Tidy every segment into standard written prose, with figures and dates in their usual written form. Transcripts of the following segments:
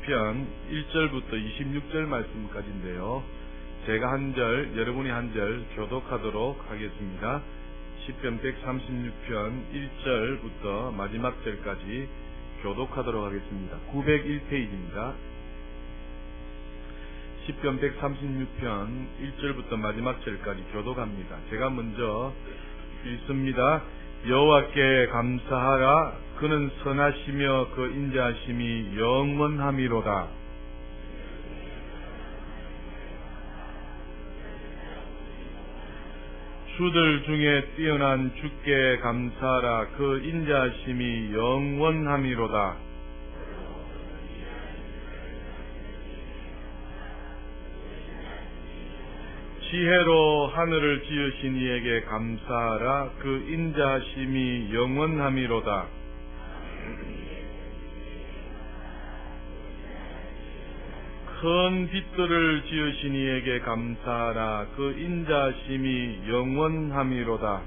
시편 1절부터 26절 말씀까지인데요. 제가 한 절, 여러분이 한 절 교독하도록 하겠습니다. 시편 136편 1절부터 마지막 절까지 교독하도록 하겠습니다. 901페이지입니다. 시편 136편 1절부터 마지막 절까지 교독합니다. 제가 먼저 읽습니다. 여호와께 감사하라. 그는 선하시며 그 인자하심이 영원함이로다. 주들 중에 뛰어난 주께 감사하라. 그 인자하심이 영원함이로다. 지혜로 하늘을 지으신 이에게 감사하라. 그 인자하심이 영원함이로다. 큰 빛들을 지으신 이에게 감사하라. 그 인자하심이 영원함이로다.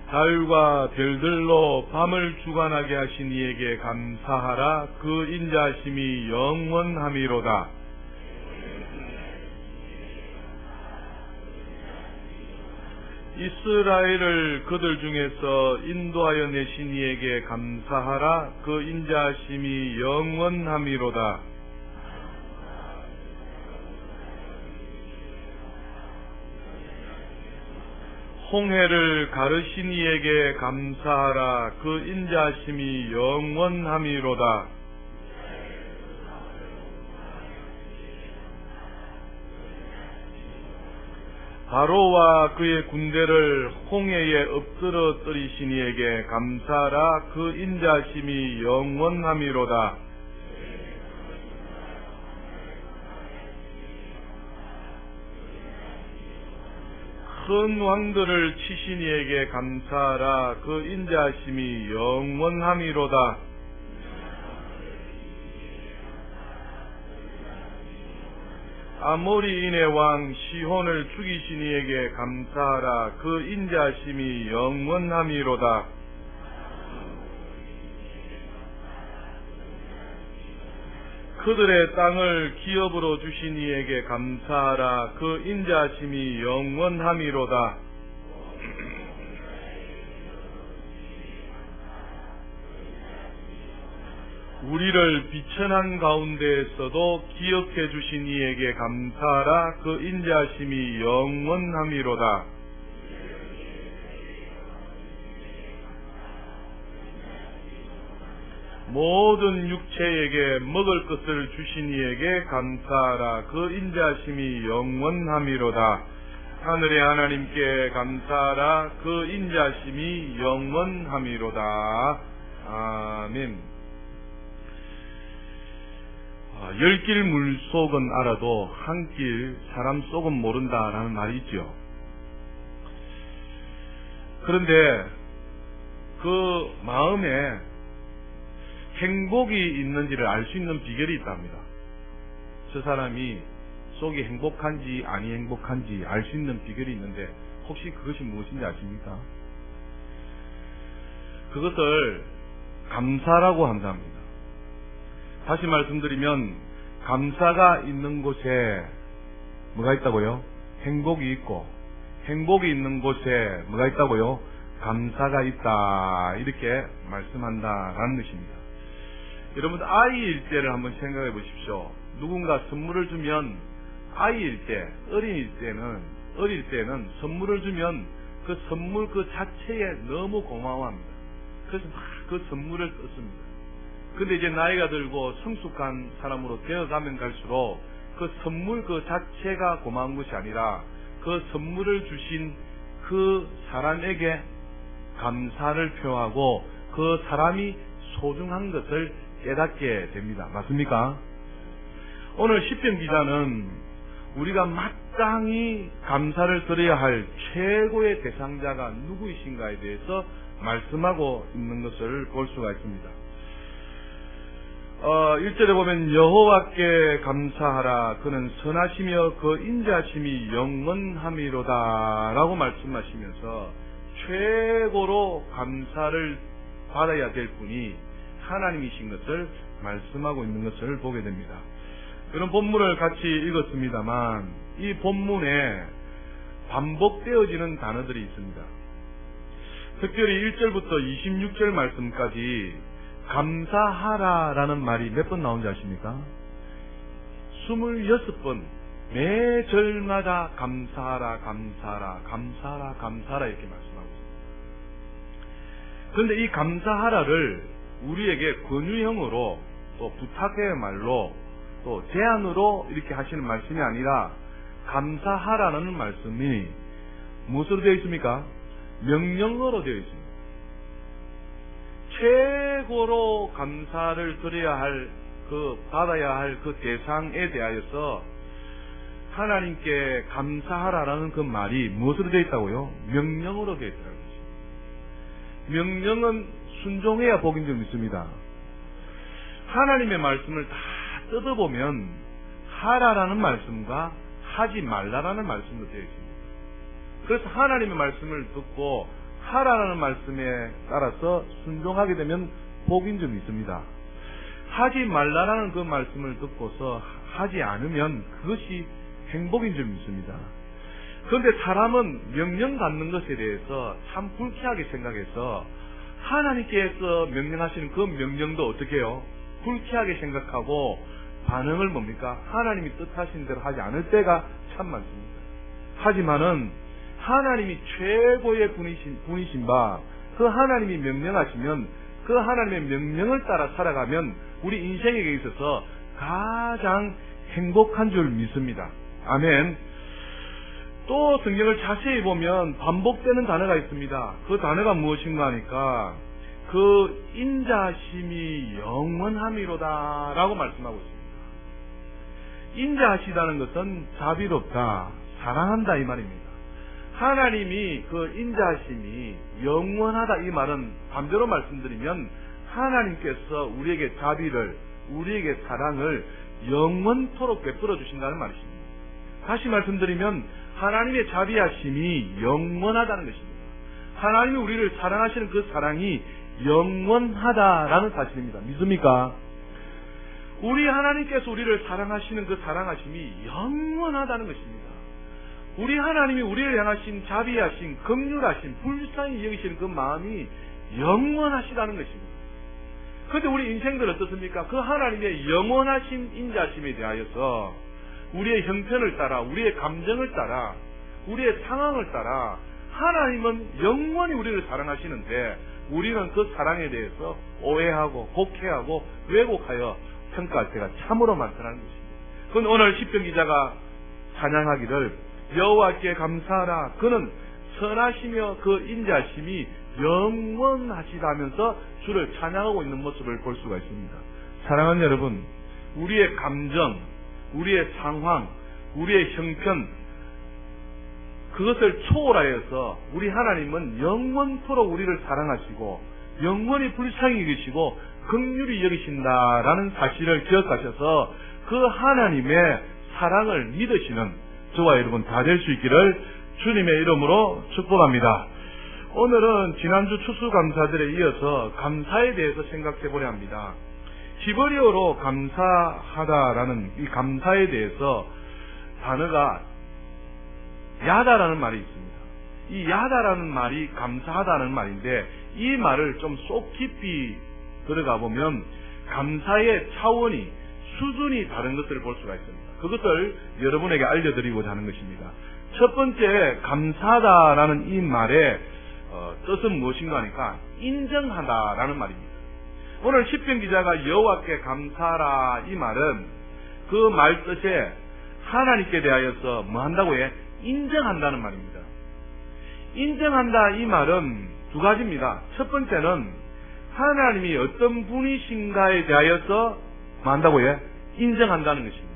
달과 별들로 밤을 주관하게 하신 이에게 감사하라. 그 인자하심이 영원함이로다. 이스라엘을 그들 중에서 인도하여 내신 이에게 감사하라. 그 인자하심이 영원함이로다. 홍해를 가르신 이에게 감사하라. 그 인자하심이 영원함이로다. 바로와 그의 군대를 홍해에 엎드러뜨리신 이에게 감사하라. 그 인자하심이 영원함이로다. 큰 왕들을 치신 이에게 감사하라. 그 인자하심이 영원함이로다. 아모리인의 왕 시혼을 죽이신 이에게 감사하라. 그 인자하심이 영원함이로다. 그들의 땅을 기업으로 주신 이에게 감사하라. 그 인자하심이 영원함이로다. 우리를 비천한 가운데에서도 기억해 주신 이에게 감사하라. 그 인자하심이 영원함이로다. 모든 육체에게 먹을 것을 주신 이에게 감사하라. 그 인자하심이 영원함이로다. 하늘의 하나님께 감사하라. 그 인자하심이 영원함이로다. 아멘. 열 길 물속은 알아도 한 길 사람 속은 모른다라는 말이 있죠. 그런데 그 마음에 행복이 있는지를 알 수 있는 비결이 있답니다. 저 사람이 속이 행복한지 아니 행복한지 알 수 있는 비결이 있는데 혹시 그것이 무엇인지 아십니까? 그것을 감사라고 한답니다. 다시 말씀드리면 감사가 있는 곳에 뭐가 있다고요? 행복이 있고, 행복이 있는 곳에 뭐가 있다고요? 감사가 있다. 이렇게 말씀한다라는 것입니다. 여러분, 아이일 때를 한번 생각해 보십시오. 누군가 선물을 주면 아이일 때, 어릴 때는 선물을 주면 그 선물 그 자체에 너무 고마워합니다. 그래서 막 그 선물을 뜯습니다. 근데 이제 나이가 들고 성숙한 사람으로 되어가면 갈수록 그 선물 그 자체가 고마운 것이 아니라 그 선물을 주신 그 사람에게 감사를 표하고 그 사람이 소중한 것을 깨닫게 됩니다. 맞습니까? 오늘 시편 기자는 우리가 마땅히 감사를 드려야 할 최고의 대상자가 누구이신가에 대해서 말씀하고 있는 것을 볼 수가 있습니다. 1절에 보면 여호와께 감사하라. 그는 선하시며 그 인자하심이 영원함이로다 라고 말씀하시면서 최고로 감사를 받아야 될 분이 하나님이신 것을 말씀하고 있는 것을 보게 됩니다. 그런 본문을 같이 읽었습니다만 이 본문에 반복되어지는 단어들이 있습니다. 특별히 1절부터 26절 말씀까지 감사하라라는 말이 몇 번 나온지 아십니까? 26번 매 절마다 감사하라 감사하라 감사하라 감사하라 이렇게 말씀하고 있습니다. 그런데 이 감사하라를 우리에게 권유형으로 또 부탁의 말로 또 제안으로 이렇게 하시는 말씀이 아니라 감사하라는 말씀이 무엇으로 되어 있습니까? 명령어로 되어 있습니다. 최고로 감사를 드려야 할 받아야 할 그 대상에 대하여서 하나님께 감사하라라는 그 말이 무엇으로 되어 있다고요? 명령으로 되어 있다는 것입니다. 명령은 순종해야 복인 줄 믿습니다. 하나님의 말씀을 다 뜯어보면 하라라는 말씀과 하지 말라라는 말씀도 되어 있습니다. 그래서 하나님의 말씀을 듣고 하라라는 말씀에 따라서 순종하게 되면 복인 줄 믿습니다. 하지 말라라는 그 말씀을 듣고서 하지 않으면 그것이 행복인 줄 믿습니다. 그런데 사람은 명령 받는 것에 대해서 참 불쾌하게 생각해서 하나님께서 명령하시는 그 명령도 어떻게 해요? 불쾌하게 생각하고 반응을 뭡니까? 하나님이 뜻하신 대로 하지 않을 때가 참 많습니다. 하지만은 하나님이 최고의 분이신 바 그 하나님이 명령하시면 그 하나님의 명령을 따라 살아가면 우리 인생에게 있어서 가장 행복한 줄 믿습니다. 아멘. 또 성경을 자세히 보면 반복되는 단어가 있습니다. 그 단어가 무엇인가 하니까 그 인자하심이 영원함이로다 라고 말씀하고 있습니다. 인자하시다는 것은 자비롭다, 사랑한다 이 말입니다. 하나님이 그 인자하심이 영원하다 이 말은 반대로 말씀드리면 하나님께서 우리에게 자비를, 우리에게 사랑을 영원토록 베풀어 주신다는 말이십니다. 다시 말씀드리면 하나님의 자비하심이 영원하다는 것입니다. 하나님이 우리를 사랑하시는 그 사랑이 영원하다라는 사실입니다. 믿습니까? 우리 하나님께서 우리를 사랑하시는 그 사랑하심이 영원하다는 것입니다. 우리 하나님이 우리를 향하신 자비하신, 긍휼하신, 불쌍히 여기시는 그 마음이 영원하시다는 것입니다. 그런데 우리 인생들 어떻습니까? 그 하나님의 영원하신 인자심에 대하여서 우리의 형편을 따라, 우리의 감정을 따라, 우리의 상황을 따라 하나님은 영원히 우리를 사랑하시는데 우리는 그 사랑에 대해서 오해하고 곡해하고 왜곡하여 평가할 때가 참으로 많다는 것입니다. 그건 오늘 시편 기자가 찬양하기를 여호와께 감사하라. 그는 선하시며 그 인자심이 영원하시다면서 주를 찬양하고 있는 모습을 볼 수가 있습니다. 사랑하는 여러분, 우리의 감정, 우리의 상황, 우리의 형편, 그것을 초월하여서 우리 하나님은 영원토록 우리를 사랑하시고 영원히 불쌍히 여기시고 긍휼히 여기신다라는 사실을 기억하셔서 그 하나님의 사랑을 믿으시는 저와 여러분 다 될 수 있기를 주님의 이름으로 축복합니다. 오늘은 지난주 추수감사절에 이어서 감사에 대해서 생각해 보려 합니다. 히브리어로 감사하다라는 이 감사에 대해서 단어가 야다라는 말이 있습니다. 이 야다라는 말이 감사하다는 말인데 이 말을 좀 속 깊이 들어가 보면 감사의 차원이, 수준이 다른 것들을 볼 수가 있습니다. 그것을 여러분에게 알려드리고자 하는 것입니다. 첫 번째, 감사하다라는 이 말의 뜻은 무엇인가 하니까 인정하다라는 말입니다. 오늘 시편 기자가 여호와께 감사하라 이 말은 그 말 뜻에 하나님께 대하여서 뭐 한다고 해? 인정한다는 말입니다. 인정한다 이 말은 두 가지입니다. 첫 번째는 하나님이 어떤 분이신가에 대하여서 뭐 한다고 해? 인정한다는 것입니다.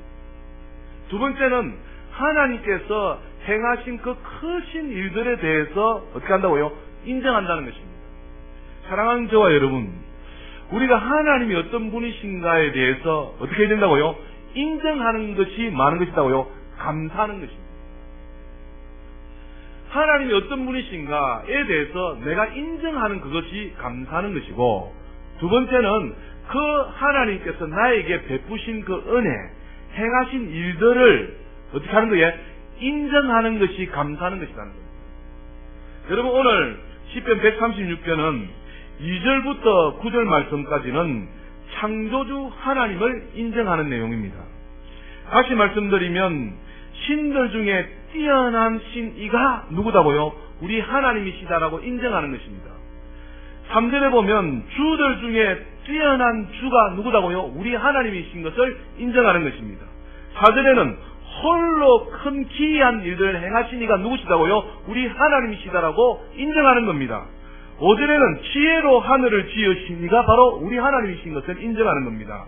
두 번째는 하나님께서 행하신 그 크신 일들에 대해서 어떻게 한다고요? 인정한다는 것입니다. 사랑하는 저와 여러분, 우리가 하나님이 어떤 분이신가에 대해서 어떻게 해야 된다고요? 인정하는 것이 많은 것이다고요? 감사하는 것입니다. 하나님이 어떤 분이신가에 대해서 내가 인정하는 그것이 감사하는 것이고, 두 번째는 그 하나님께서 나에게 베푸신 그 은혜, 행하신 일들을 어떻게 하는 거예요? 인정하는 것이 감사하는 것이라는 거예요. 여러분, 오늘 시편 136편은 2절부터 9절 말씀까지는 창조주 하나님을 인정하는 내용입니다. 다시 말씀드리면 신들 중에 뛰어난 신이가 누구다고요? 우리 하나님이시다라고 인정하는 것입니다. 3절에 보면 주들 중에 뛰어난 주가 누구다고요? 우리 하나님이신 것을 인정하는 것입니다. 4절에는 홀로 큰 기이한 일들을 행하신 이가 누구시다고요? 우리 하나님이시다라고 인정하는 겁니다. 5절에는 지혜로 하늘을 지으신 이가 바로 우리 하나님이신 것을 인정하는 겁니다.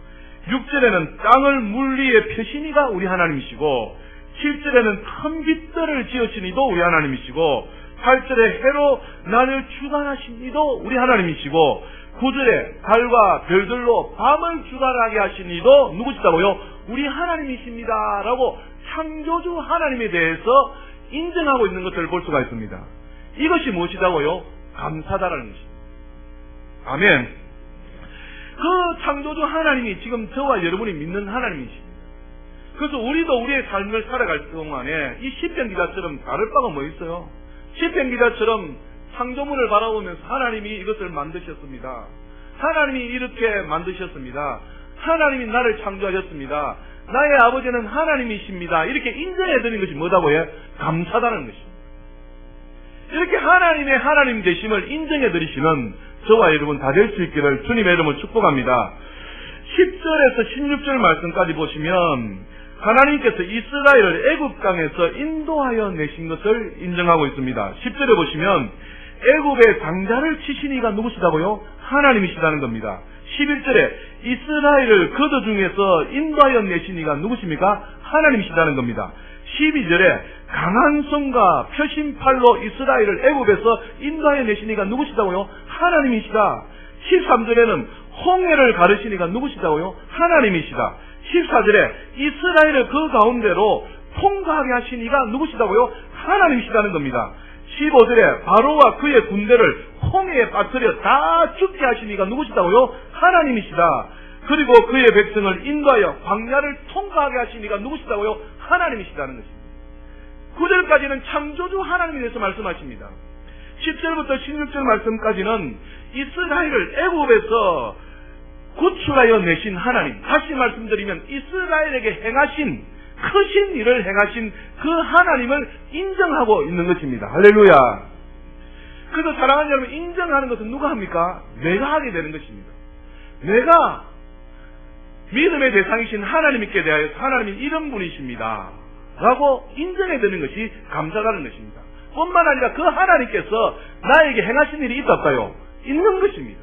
6절에는 땅을 물 위에 펴신 이가 우리 하나님이시고, 7절에는 큰 빛들을 지으신 이도 우리 하나님이시고, 8절에 해로 날을 주관하신 이도 우리 하나님이시고, 9절에 달과 별들로 밤을 주관하게 하신 이도 누구시다고요? 우리 하나님이십니다 라고 창조주 하나님에 대해서 인정하고 있는 것을 볼 수가 있습니다. 이것이 무엇이다고요? 감사다라는 것입니다. 아멘. 그 창조주 하나님이 지금 저와 여러분이 믿는 하나님이십니다. 그래서 우리도 우리의 삶을 살아갈 동안에 이 시편 기자처럼 다를 바가 뭐 있어요? 시편 기자처럼 창조물을 바라보면서 하나님이 이것을 만드셨습니다. 하나님이 이렇게 만드셨습니다. 하나님이 나를 창조하셨습니다. 나의 아버지는 하나님이십니다. 이렇게 인정해드리는 것이 뭐다고요? 감사다는 것입니다. 이렇게 하나님의 하나님 되심을 인정해드리시는 저와 여러분 다 될 수 있기를 주님의 이름으로 축복합니다. 10절에서 16절 말씀까지 보시면 하나님께서 이스라엘을 애굽 땅에서 인도하여 내신 것을 인정하고 있습니다. 10절에 보시면 애굽의 장자를 치신 이가 누구시다고요? 하나님이시다는 겁니다. 11절에 이스라엘을 그들 중에서 인도하여 내신 이가 누구십니까? 하나님이시다는 겁니다. 12절에 강한 손과 펴신 팔로 이스라엘을 애굽에서 인도하여 내신 이가 누구시다고요? 하나님이시다. 13절에는 홍해를 가르신 이가 누구시다고요? 하나님이시다. 14절에 이스라엘을 그 가운데로 통과하게 하신 이가 누구시다고요? 하나님이시다는 겁니다. 15절에 바로와 그의 군대를 홍해에 빠뜨려 다 죽게 하신 이가 누구시다고요? 하나님이시다. 그리고 그의 백성을 인도하여 광야를 통과하게 하신 이가 누구시다고요? 하나님이시다는 것입니다. 9절까지는 창조주 하나님에 대해서 말씀하십니다. 10절부터 16절 말씀까지는 이스라엘을 애굽에서 구출하여 내신 하나님, 다시 말씀드리면 이스라엘에게 행하신 크신 일을 행하신 그 하나님을 인정하고 있는 것입니다. 할렐루야. 그래서 사랑하는 여러분, 인정하는 것은 누가 합니까? 내가 하게 되는 것입니다. 내가 믿음의 대상이신 하나님께 대하여 하나님은 이런 분이십니다 라고 인정해드리는 것이 감사라는 것입니다. 뿐만 아니라 그 하나님께서 나에게 행하신 일이 있다 없다요? 있는 것입니다.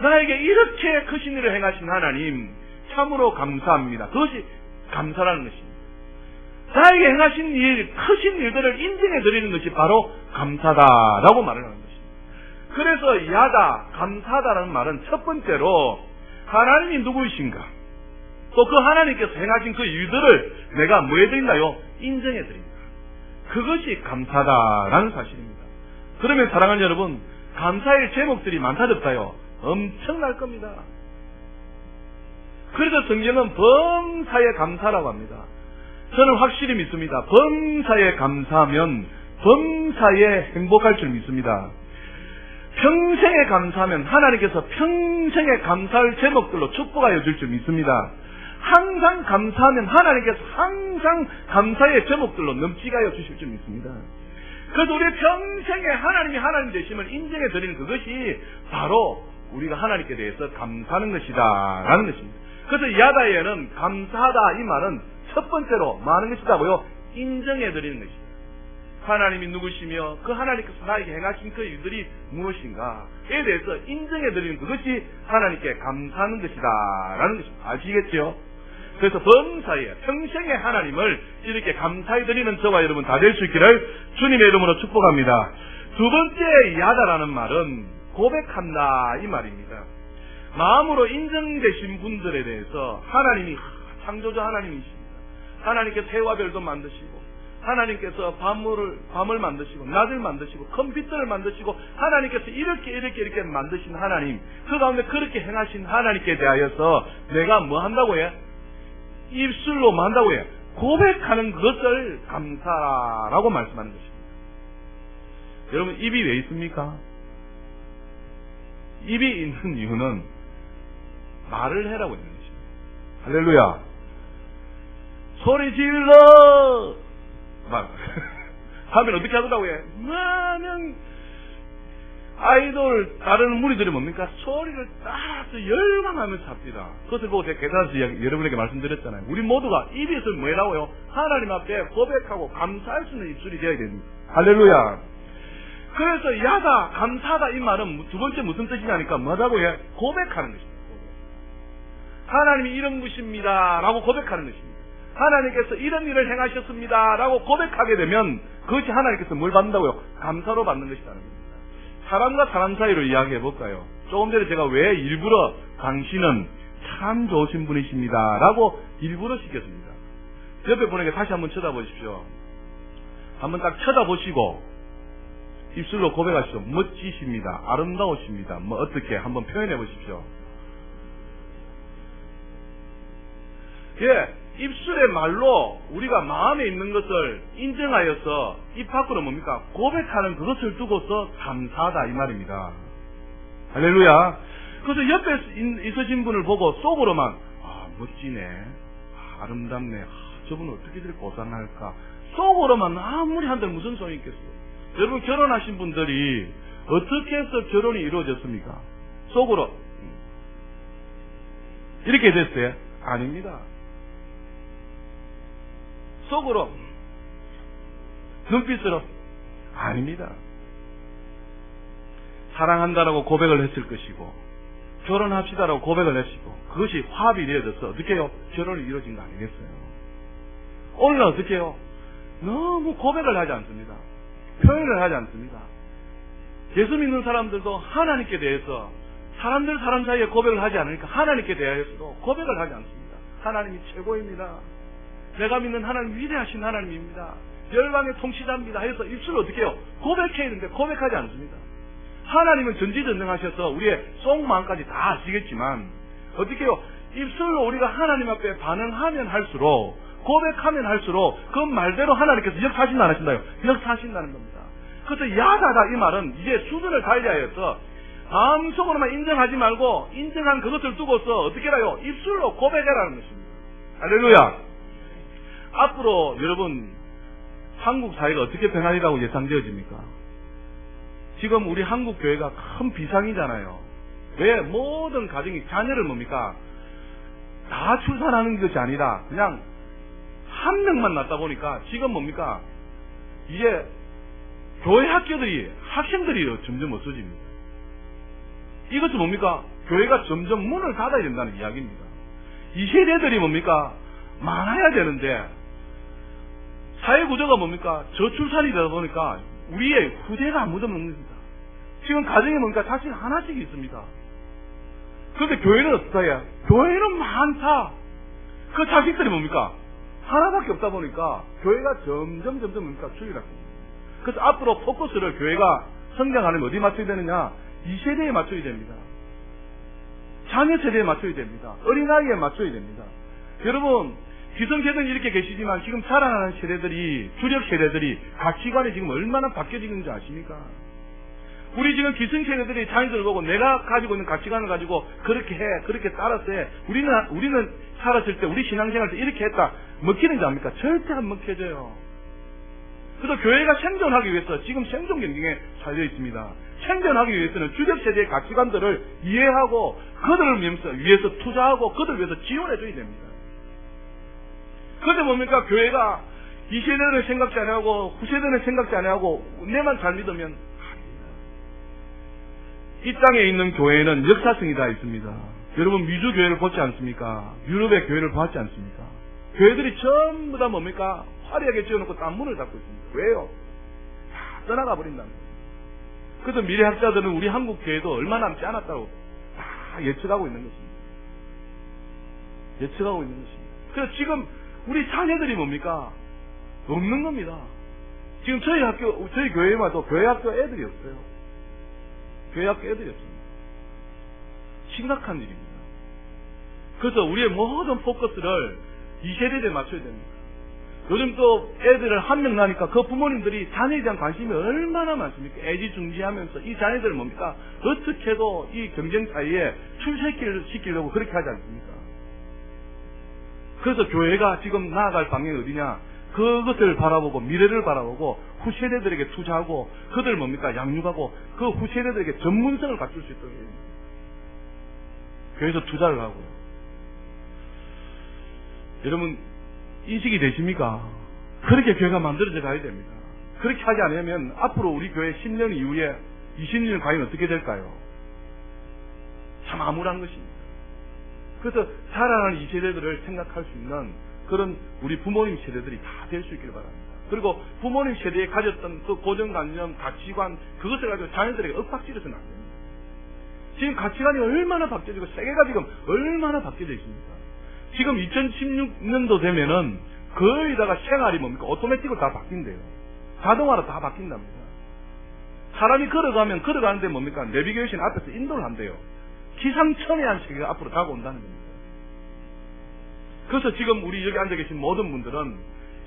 나에게 이렇게 크신 일을 행하신 하나님 참으로 감사합니다. 그것이 감사라는 것입니다. 나에게 행하신 일, 크신 일들을 인정해드리는 것이 바로 감사다라고 말을 하는 것입니다. 그래서 야다, 감사다라는 말은 첫 번째로 하나님이 누구이신가, 또 그 하나님께서 행하신 그 일들을 내가 뭐 해드린다요? 인정해드린다. 그것이 감사다라는 사실입니다. 그러면 사랑하는 여러분, 감사의 제목들이 많다 적다요? 엄청날 겁니다. 그래서 성경은 범사에 감사라고 합니다. 저는 확실히 믿습니다. 범사에 감사하면 범사에 행복할 줄 믿습니다. 평생에 감사하면 하나님께서 평생에 감사할 제목들로 축복하여 줄 줄 믿습니다. 항상 감사하면 하나님께서 항상 감사의 제목들로 넘치게 하여 주실 줄 믿습니다. 그래서 우리 평생에 하나님이 하나님 되심을 인정해 드리는 그것이 바로 우리가 하나님께 대해서 감사하는 것이다 라는 것입니다. 그래서 야다에는 감사하다 이 말은 첫 번째로 많은 것이다고요? 인정해 드리는 것입니다. 하나님이 누구시며 그 하나님께서 나에게 행하신 그 일들이 무엇인가에 대해서 인정해 드리는 그것이 하나님께 감사하는 것이다 라는 것입니다. 아시겠죠? 그래서 범사에 평생에 하나님을 이렇게 감사해 드리는 저와 여러분 다 될 수 있기를 주님의 이름으로 축복합니다. 두 번째 야다라는 말은 고백한다 이 말입니다. 마음으로 인정되신 분들에 대해서 하나님이 창조주 하나님이십니다. 하나님께서 해와 별도 만드시고 하나님께서 밤을 만드시고 낮을 만드시고 컴퓨터를 만드시고 하나님께서 이렇게 만드신 하나님, 그 가운데 그렇게 행하신 하나님께 대하여서 내가 뭐 한다고 해? 입술로 뭐 한다고 해? 고백하는 것을 감사라고 말씀하는 것입니다. 여러분, 입이 왜 있습니까? 입이 있는 이유는 말을 해라고 있는 것입니다. 할렐루야. 소리 질러! 말. 하면 어떻게 하더라고 해? 많은 아이돌, 다른 무리들이 뭡니까? 소리를 따라서 열광하면서 합니다. 그것을 보고 제가 계산해서 여러분에게 말씀드렸잖아요. 우리 모두가 입이 있으면 뭐라고요? 하나님 앞에 고백하고 감사할 수 있는 입술이 되어야 됩니다. 할렐루야. 그래서 야다, 감사다 이 말은 두 번째 무슨 뜻이냐니까 뭐라고 해? 고백하는 것입니다. 하나님이 이런 것입니다 라고 고백하는 것입니다. 하나님께서 이런 일을 행하셨습니다 라고 고백하게 되면 그것이 하나님께서 뭘 받는다고요? 감사로 받는 것이라는 겁니다. 사람과 사람 사이로 이야기해 볼까요? 조금 전에 제가 왜 일부러 당신은 참 좋으신 분이십니다 라고 일부러 시켰습니다. 옆에 분에게 다시 한번 쳐다보십시오. 한번 딱 쳐다보시고 입술로 고백하시죠. 멋지십니다. 아름다우십니다. 뭐 어떻게 한번 표현해 보십시오. 예, 입술의 말로 우리가 마음에 있는 것을 인정하여서 입 밖으로 뭡니까? 고백하는 그것을 두고서 감사하다 이 말입니다. 할렐루야. 그래서 옆에 있으신 분을 보고 속으로만 멋지네, 아름답네, 저분은 어떻게 저렇게 고상할까, 속으로만 아무리 한들 무슨 소용이 있겠어요. 여러분, 결혼하신 분들이 어떻게 해서 결혼이 이루어졌습니까? 속으로 이렇게 됐어요? 아닙니다. 속으로 눈빛으로 아닙니다. 사랑한다라고 고백을 했을 것이고 결혼합시다라고 고백을 했고 그것이 화합이 되어져서 어떻게 해요? 결혼이 이루어진 거 아니겠어요? 오늘은 어떻게 해요? 너무 고백을 하지 않습니다. 표현을 하지 않습니다. 예수 믿는 사람들도 하나님께 대해서 사람 사이에 고백을 하지 않으니까 하나님께 대하여서도 고백을 하지 않습니다. 하나님이 최고입니다. 내가 믿는 하나님 위대하신 하나님입니다. 열방의 통치자입니다. 해서 입술로 어떻게 해요? 고백해야 되는데 고백하지 않습니다. 하나님은 전지전능하셔서 우리의 속마음까지 다 아시겠지만 어떻게 해요? 입술로 우리가 하나님 앞에 반응하면 할수록, 고백하면 할수록 그 말대로 하나님께서 역사하신다 안 하신다요? 역사하신다는 겁니다. 그래서 야다다 이 말은 이제 수준을 달리하여서 마음속으로만 인정하지 말고 인정한 그것을 두고서 어떻게 해요? 입술로 고백해라는 것입니다. 할렐루야. 앞으로 여러분 한국 사회가 어떻게 변하리라고 예상되어집니까? 지금 우리 한국 교회가 큰 비상이잖아요. 왜? 모든 가정이 자녀를 뭡니까? 다 출산하는 것이 아니라 그냥 한 명만 낳다 보니까 지금 뭡니까? 이제 교회 학생들이 점점 없어집니다. 이것은 뭡니까? 교회가 점점 문을 닫아야 된다는 이야기입니다. 이 세대들이 뭡니까? 많아야 되는데 사회 구조가 뭡니까? 저출산이 되다 보니까 우리의 후대가 아무도 없는 겁니다. 지금 가정에 뭡니까? 자식 하나씩 있습니다. 그런데 교회는 어떻다 해요? 교회는 많다. 그 자식들이 뭡니까? 하나밖에 없다 보니까 교회가 점점 뭡니까? 줄이랍니다. 그래서 앞으로 포커스를 교회가 성장하려면 어디 맞춰야 되느냐? 이 세대에 맞춰야 됩니다. 자녀 세대에 맞춰야 됩니다. 어린아이에 맞춰야 됩니다. 여러분, 기성세대는 이렇게 계시지만 지금 자라나는 세대들이, 주력 세대들이 가치관이 지금 얼마나 바뀌어지는지 아십니까? 우리 지금 기성세대들이 자녀들 보고 내가 가지고 있는 가치관을 가지고 그렇게 해, 그렇게 따라서 해. 우리는 살았을 때, 우리 신앙생활 때 이렇게 했다. 먹히는지 압니까? 절대 안 먹혀져요. 그래서 교회가 생존하기 위해서 지금 생존 경쟁에 살려 있습니다. 생존하기 위해서는 주력 세대의 가치관들을 이해하고 그들을 위해서 투자하고 그들을 위해서 지원해줘야 됩니다. 그런데 뭡니까? 교회가 이 세대는 생각지 안 하고 후세대는 생각지 안 하고 내만 잘 믿으면 이 땅에 있는 교회는 역사성이 다 있습니다. 여러분 미주 교회를 보지 않습니까? 유럽의 교회를 보지 않습니까? 교회들이 전부 다 뭡니까? 화려하게 지어놓고 다 문을 닫고 있습니다. 왜요? 다 떠나가 버린다는 거예요. 그래서 미래학자들은 우리 한국 교회도 얼마 남지 않았다고 다 예측하고 있는 것입니다. 예측하고 있는 것입니다. 그래서 지금 우리 자녀들이 뭡니까? 없는 겁니다. 지금 저희 학교, 저희 교회만 도 교회 학교 애들이 없어요. 교회 학교 애들이 없습니다. 심각한 일입니다. 그래서 우리의 모든 포커스를 이 세대에 맞춰야 됩니다. 요즘 또 애들을 한 명 나니까 그 부모님들이 자녀에 대한 관심이 얼마나 많습니까? 애지중지하면서 이 자녀들을 뭡니까? 어떻게 해도 이 경쟁 사이에 출세시키려고 그렇게 하지 않습니까? 그래서 교회가 지금 나아갈 방향이 어디냐? 그것을 바라보고 미래를 바라보고 후세대들에게 투자하고 그들 뭡니까? 양육하고 그 후세대들에게 전문성을 갖출 수 있도록 해야 됩니다. 교회에서 투자를 하고요. 여러분 인식이 되십니까? 그렇게 교회가 만들어져 가야 됩니다. 그렇게 하지 않으면 앞으로 우리 교회 10년 이후에 20년은 과연 어떻게 될까요? 참 암울한 것입니다. 그래서 자라나는 이 세대들을 생각할 수 있는 그런 우리 부모님 세대들이 다 될 수 있기를 바랍니다. 그리고 부모님 세대에 가졌던 그 고정관념, 가치관 그것을 가지고 자녀들에게 윽박지르서는 안 됩니다. 지금 가치관이 얼마나 바뀌어지고 세계가 지금 얼마나 바뀌어져 있습니까? 지금 2016년도 되면은 거의 다가 생활이 뭡니까? 오토매틱으로 다 바뀐대요. 자동화로 다 바뀐답니다. 사람이 걸어가면 걸어가는데 뭡니까? 내비게이션 앞에서 인도를 한대요. 기상천외한 세계가 앞으로 다가온다는 겁니다. 그래서 지금 우리 여기 앉아 계신 모든 분들은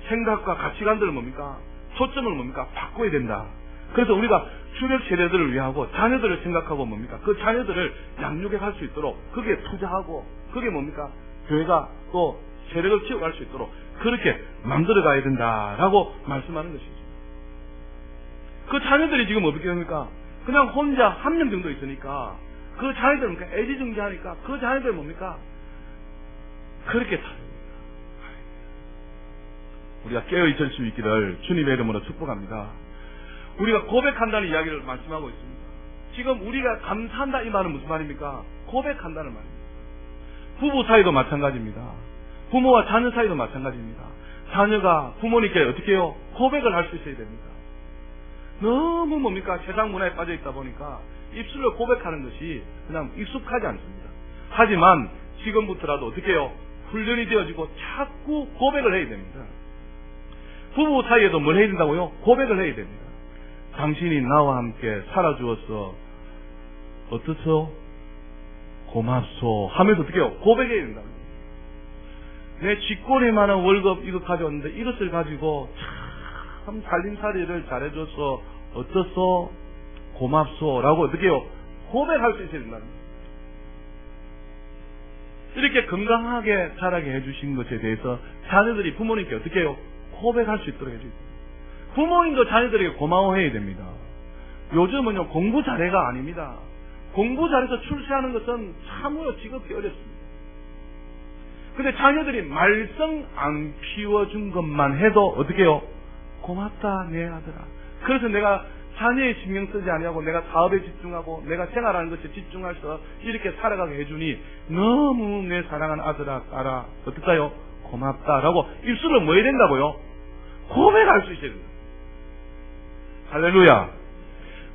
생각과 가치관들을 뭡니까? 초점을 뭡니까? 바꿔야 된다. 그래서 우리가 주력 세대들을 위하고 자녀들을 생각하고 뭡니까? 그 자녀들을 양육해 갈 수 있도록 거기에 투자하고 그게 뭡니까? 교회가 또 세력을 키워갈 수 있도록 그렇게 만들어 가야 된다라고 말씀하는 것이죠. 그 자녀들이 지금 어떻게 됩니까? 그냥 혼자 한 명 정도 있으니까 그 자녀들은 애지중지하니까 그 자녀들 뭡니까? 그렇게 살아요. 우리가 깨어 있을 수 있기를 주님의 이름으로 축복합니다. 우리가 고백한다는 이야기를 말씀하고 있습니다. 지금 우리가 감사한다 이 말은 무슨 말입니까? 고백한다는 말입니다. 부부 사이도 마찬가지입니다. 부모와 자녀 사이도 마찬가지입니다. 자녀가 부모님께 어떻게 해요? 고백을 할 수 있어야 됩니다. 너무 뭡니까? 세상 문화에 빠져 있다 보니까 입술로 고백하는 것이 그냥 익숙하지 않습니다. 하지만 지금부터라도 어떻게 해요? 훈련이 되어지고 자꾸 고백을 해야 됩니다. 부부 사이에도 뭘 해야 된다고요? 고백을 해야 됩니다. 당신이 나와 함께 살아주어서 어떻소? 고맙소 하면서 어떻게 해요? 고백해야 된다고. 내 쥐꼬리만한 월급 이거 가져왔는데 이것을 가지고 참 살림살이를 잘해줘서 어떻소? 고맙소 라고 어떻게 해요? 고백할 수 있어야 된다는 거예요. 이렇게 건강하게 자라게 해주신 것에 대해서 자녀들이 부모님께 어떻게 해요? 고백할 수 있도록 해주세요. 부모님도 자녀들에게 고마워해야 됩니다. 요즘은요 공부 잘해가 아닙니다. 공부 잘해서 출세하는 것은 참으로 지극히 어렵습니다. 근데 자녀들이 말썽 안 피워준 것만 해도 어떻게 해요? 고맙다 내 아들아. 그래서 내가 자녀에 신경 쓰지 아니하고 내가 사업에 집중하고 내가 생활하는 것에 집중해서 이렇게 살아가게 해주니 너무 내 사랑하는 아들아 딸아 어떨까요? 고맙다라고 입술로 뭐 해야 된다고요? 고백할 수 있어야 된다. 할렐루야.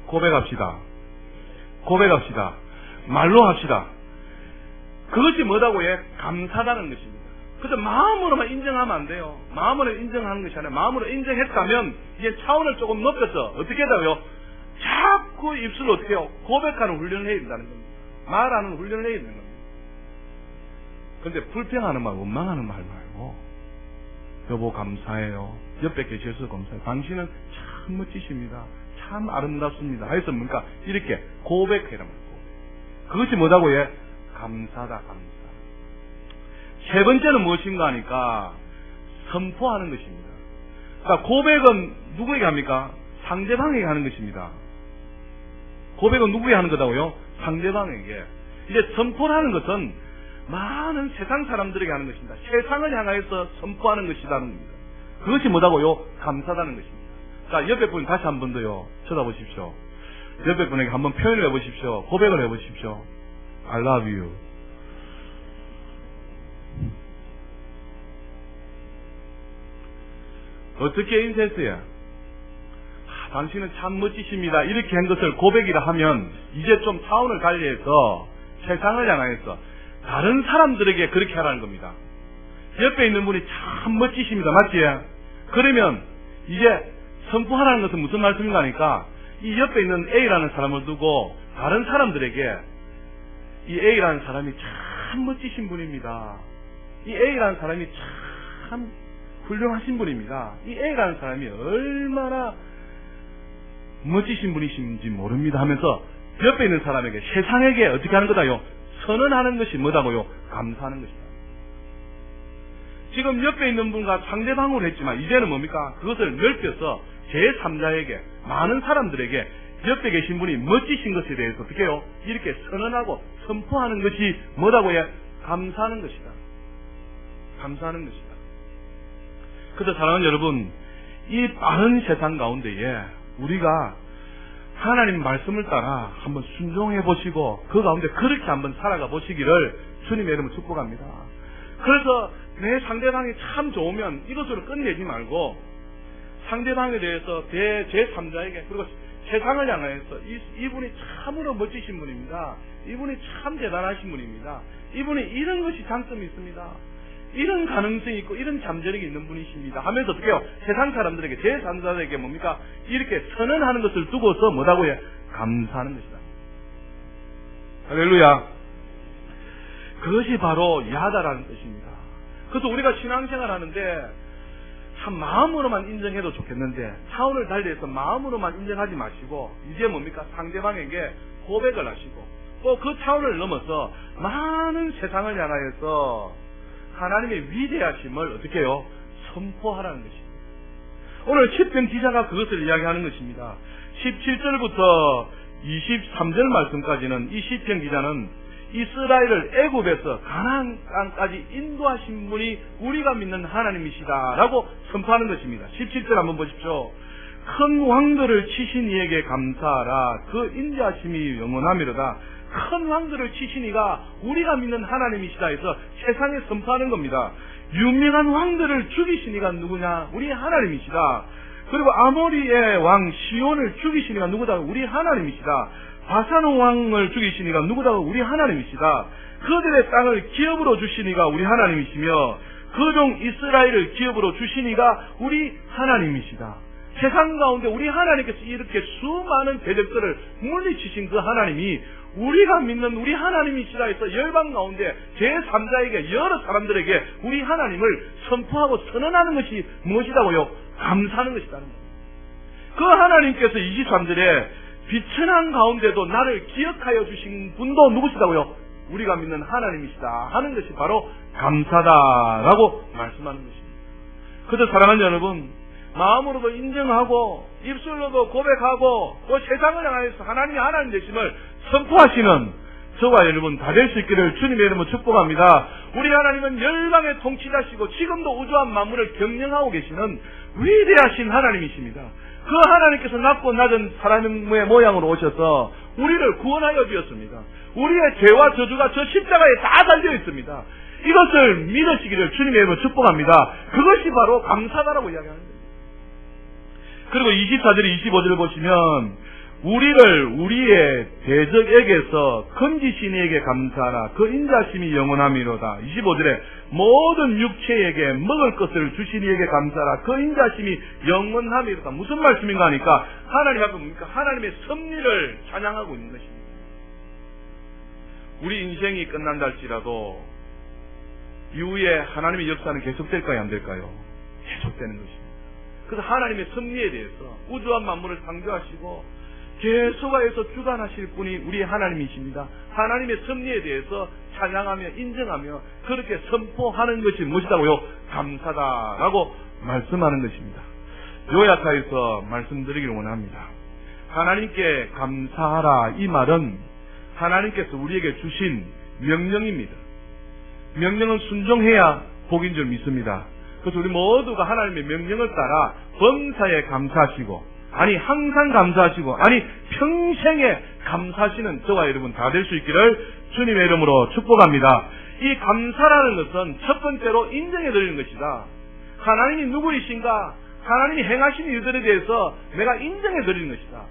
고백합시다. 고백합시다. 말로 합시다. 그것이 뭐라고요? 감사다는 것입니다. 그래서 마음으로만 인정하면 안 돼요. 마음으로 인정하는 것이 아니라 마음으로 인정했다면 이제 차원을 조금 높여서 어떻게 해다고요? 자꾸 입술로 어떻게 해요? 고백하는 훈련을 해야 된다는 겁니다. 말하는 훈련을 해야 되는 겁니다. 그런데 불평하는 말, 원망하는 말 말고 여보 감사해요. 옆에 계셔서 감사해요. 당신은 참 멋지십니다. 참 아름답습니다. 해서 뭔가 이렇게 고백해라. 그것이 뭐라고요? 감사다, 감사. 세 번째는 무엇인가 하니까 선포하는 것입니다. 그러니까 고백은 누구에게 합니까? 상대방에게 하는 것입니다. 고백은 누구에게 하는 거다고요? 상대방에게. 이제 선포라는 것은 많은 세상 사람들에게 하는 것입니다. 세상을 향하여서 선포하는 것이라는 겁니다. 그것이 뭐다고요? 감사다는 것입니다. 자, 옆에 분 다시 한 번 더요. 쳐다보십시오. 옆에 분에게 한번 표현을 해보십시오. 고백을 해보십시오. I love you. 어떻게 인쇄했어요? 당신은 참 멋지십니다. 이렇게 한 것을 고백이라 하면 이제 좀 차원을 달리해서 세상을 향하여서 다른 사람들에게 그렇게 하라는 겁니다. 옆에 있는 분이 참 멋지십니다. 맞지? 그러면 이제 선포하라는 것은 무슨 말씀인가 하니까 이 옆에 있는 A라는 사람을 두고 다른 사람들에게 이 A라는 사람이 참 멋지신 분입니다. 이 A라는 사람이 참 훌륭하신 분입니다. 이 A라는 사람이 얼마나 멋지신 분이신지 모릅니다 하면서 옆에 있는 사람에게, 세상에게 어떻게 하는 거다요? 선언하는 것이 뭐다고요? 감사하는 것이다. 지금 옆에 있는 분과 상대방으로 했지만 이제는 뭡니까? 그것을 넓혀서 제3자에게, 많은 사람들에게 옆에 계신 분이 멋지신 것에 대해서 어떻게 해요? 이렇게 선언하고 선포하는 것이 뭐라고요? 감사하는 것이다. 감사하는 것이다. 그래서 사랑하는 여러분, 이 빠른 세상 가운데에 우리가 하나님 말씀을 따라 한번 순종해 보시고 그 가운데 그렇게 한번 살아가 보시기를 주님의 이름으로 축복합니다. 그래서 내 상대방이 참 좋으면 이것으로 끝내지 말고 상대방에 대해서 제3자에게, 그리고 세상을 향하여서 이분이 참으로 멋지신 분입니다. 이분이 참 대단하신 분입니다. 이분이 이런 것이 장점이 있습니다. 이런 가능성이 있고 이런 잠재력이 있는 분이십니다 하면서 어떻게 해요? 세상 사람들에게, 제3자들에게 뭡니까? 이렇게 선언하는 것을 두고서 뭐라고 해요? 감사하는 것이다. 할렐루야. 그것이 바로 야다라는 뜻입니다. 그래서 우리가 신앙생활 하는데 참 마음으로만 인정해도 좋겠는데 차원을 달리해서 마음으로만 인정하지 마시고 이제 뭡니까? 상대방에게 고백을 하시고 또 그 차원을 넘어서 많은 세상을 향하여서 하나님의 위대하심을 어떻게 해요? 선포하라는 것입니다. 오늘 시편 기자가 그것을 이야기하는 것입니다. 17절부터 23절 말씀까지는 이 시편 기자는 이스라엘을 애굽에서 가나안 땅까지 인도하신 분이 우리가 믿는 하나님이시다라고 선포하는 것입니다. 17절 한번 보십시오. 큰 왕들을 치신 이에게 감사하라. 그 인자하심이 영원하미로다. 큰 왕들을 치신 이가 우리가 믿는 하나님이시다 해서 세상에 선포하는 겁니다. 유명한 왕들을 죽이신 이가 누구냐? 우리 하나님이시다. 그리고 아모리의 왕 시온을 죽이신 이가 누구다? 우리 하나님이시다. 바산 왕을 죽이신 이가 누구다? 우리 하나님이시다. 그들의 땅을 기업으로 주신 이가 우리 하나님이시며 그 종 이스라엘을 기업으로 주신 이가 우리 하나님이시다. 세상 가운데 우리 하나님께서 이렇게 수많은 대적들을 물리치신 그 하나님이 우리가 믿는 우리 하나님이시다 해서 열방 가운데 제3자에게, 여러 사람들에게 우리 하나님을 선포하고 선언하는 것이 무엇이다고요? 감사하는 것이라는 겁니다. 그 하나님께서 23절에 비천한 가운데도 나를 기억하여 주신 분도 누구시다고요? 우리가 믿는 하나님이시다 하는 것이 바로 감사다라고 말씀하는 것입니다. 그래서 사랑하는 여러분, 마음으로도 인정하고 입술로도 고백하고 또 세상을 향해서 하나님이 하나님 되심을 선포하시는 저와 여러분 다 될 수 있기를 주님의 이름으로 축복합니다. 우리 하나님은 열방의 통치자시고 지금도 우주한 만물을 경영하고 계시는 위대하신 하나님이십니다. 그 하나님께서 낮고 낮은 사람의 모양으로 오셔서 우리를 구원하여 주었습니다. 우리의 죄와 저주가 저 십자가에 다 달려 있습니다. 이것을 믿으시기를 주님의 이름으로 축복합니다. 그것이 바로 감사다라고 이야기하는 겁니다. 그리고 24절 25절을 보시면 우리를 우리의 대적에게서 건지신 이에게 감사하라. 그 인자심이 영원함이로다. 25절에 모든 육체에게 먹을 것을 주신 이에게 감사하라. 그 인자심이 영원함이로다. 무슨 말씀인가 하니까 하나님 앞에 뭡니까? 하나님의 섭리를 찬양하고 있는 것입니다. 우리 인생이 끝난다 할지라도 이후에 하나님의 역사는 계속될까요? 안 될까요? 계속되는 것입니다. 그래서 하나님의 섭리에 대해서 우주와 만물을 창조하시고 계속하여서 주관하실 분이 우리 하나님이십니다. 하나님의 섭리에 대해서 찬양하며 인정하며 그렇게 선포하는 것이 무엇이다고요? 감사다라고 말씀하는 것입니다. 요약하여서 말씀드리기를 원합니다. 하나님께 감사하라, 이 말은 하나님께서 우리에게 주신 명령입니다. 명령은 순종해야 복인 줄 믿습니다. 그래서 우리 모두가 하나님의 명령을 따라 범사에 감사하시고, 아니 항상 감사하시고, 아니 평생에 감사하시는 저와 여러분 다 될 수 있기를 주님의 이름으로 축복합니다. 이 감사라는 것은 첫 번째로 인정해 드리는 것이다. 하나님이 누구이신가, 하나님이 행하신 일들에 대해서 내가 인정해 드리는 것이다.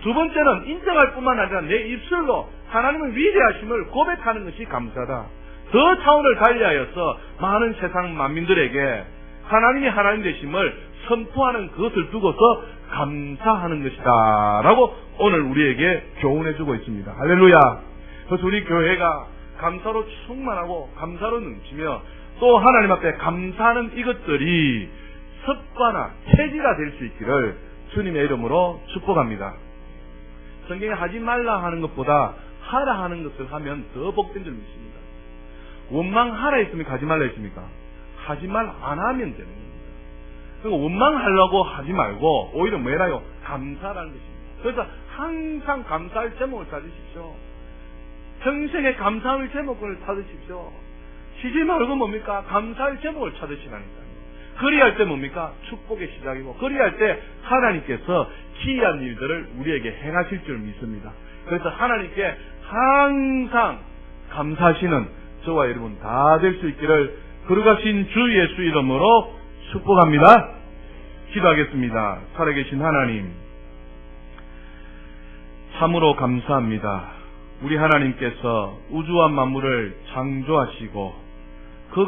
두 번째는 인정할 뿐만 아니라 내 입술로 하나님의 위대하심을 고백하는 것이 감사다. 더 차원을 달리하여서 많은 세상 만민들에게 하나님이 하나님 되심을 선포하는 그것을 두고서 감사하는 것이다 라고 오늘 우리에게 교훈해주고 있습니다. 할렐루야. 그래서 우리 교회가 감사로 충만하고 감사로 넘치며 또 하나님 앞에 감사하는 이것들이 습관화, 체질화 될 수 있기를 주님의 이름으로 축복합니다. 성경에 하지 말라 하는 것보다 하라 하는 것을 하면 더 복된 줄 믿습니다. 원망하라 했습니까? 하지 말라 했습니까? 하지 말 안 하면 되는 겁니다. 그러니까 원망하려고 하지 말고 오히려 뭐라요? 감사라는 것입니다. 그래서 항상 감사할 제목을 찾으십시오. 평생에 감사할 제목을 찾으십시오. 쉬지 말고 뭡니까? 감사할 제목을 찾으시라니까요. 그리할 때 뭡니까? 축복의 시작이고, 그리할 때 하나님께서 기이한 일들을 우리에게 행하실 줄 믿습니다. 그래서 하나님께 항상 감사하시는 저와 여러분 다 될 수 있기를 거룩하신 주 예수 이름으로 축복합니다. 기도하겠습니다. 살아계신 하나님, 참으로 감사합니다. 우리 하나님께서 우주와 만물을 창조하시고 그